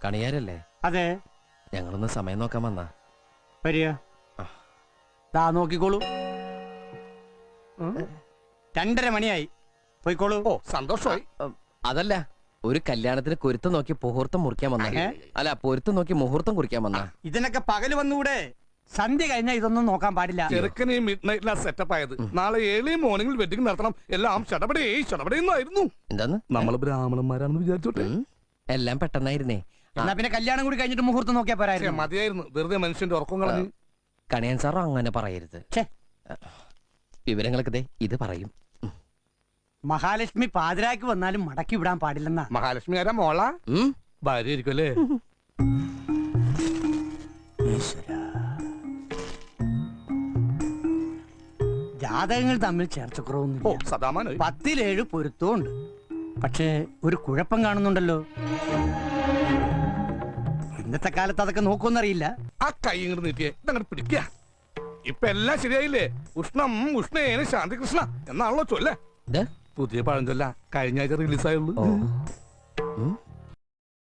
കണിയാരല്ലേ? അതെ. ഞങ്ങളൊന്ന് സമയം നോക്കാൻ വന്നാ. വരിക. ദാ നോക്കിക്കോളൂ. 2:30 മണിയായി. പോയിക്കോളൂ. ഓ സന്തോഷമായി. അതല്ല, ഒരു കല്യാണത്തിന് കുരുത്തം നോക്കി മുഹൂർത്തം മുറിക്കാൻ വന്ന. അല്ല, പൊരുത്തം നോക്കി മുഹൂർത്തം കുറിക്കാൻ വന്ന. ഇതിനൊക്കെ പകല് വന്നുകൂടെ? സന്ധ്യ കഴിഞ്ഞാൽ ഇതൊന്നും നോക്കാൻ പാടില്ല. ചെറുക്കനെ മിഡ് നൈറ്റിലാ സെറ്റപ്പ് ആയത്. നാളെ ഏർലി മോർണിംഗിൽ വെഡിങ് നടത്തണം. എല്ലാം ഷടപടേന്നായിരുന്നു. എന്താന്ന്? നമ്മള് ബ്രാഹ്മണന്മാരാണെന്ന് വിചാരിച്ചോട്ടെ. എല്ലാം പെട്ടെന്നായിരുന്നേ. എന്നാ പിന്നെ കല്യാണം കൂടി കഴിഞ്ഞിട്ട് മുഹൂർത്തം നോക്കിയാ പോരായിരുന്നു. മതിയായിരുന്നു, വെറുതെ മനുഷ്യന്റെ ഉറക്കം കളഞ്ഞു. കണിയാൻ സാറോ അങ്ങനെ പറയരുത്. വിവരങ്ങളൊക്കെ ഇത് പറയും. മഹാലക്ഷ്മി പാതിരാക്ക് വന്നാലും മടക്കി വിടാൻ പാടില്ലെന്നാ. മഹാലക്ഷ്മി ആരാ? മോള ഭാര്യ ആയിരിക്കും അല്ലേ? ജാതകങ്ങൾ തമ്മിൽ ചേർച്ചക്കുറവൊന്നും. 10-7 പൊരുത്തവും ഉണ്ട്. പക്ഷേ ഒരു കുഴപ്പം കാണുന്നുണ്ടല്ലോ. ഇന്നത്തെ കാലത്ത് അതൊക്കെ നോക്കുമെന്നറിയില്ല. ആ കൈ ഇങ്ങോട്ട് നീട്ടിയേ, ഇതങ്ങോട്ട് പിടിക്ക. ഇപ്പൊ എല്ലാം ശരിയായില്ലേ? ഉഷ്ണം ഉഷ്ണേന ശാന്തി കൃഷ്ണ എന്നാണല്ലോ ചൊല്ലേ. പുതിയ പഴഞ്ചൊല്ല കഴിഞ്ഞ ആഴ്ച റിലീസായുള്ളൂ.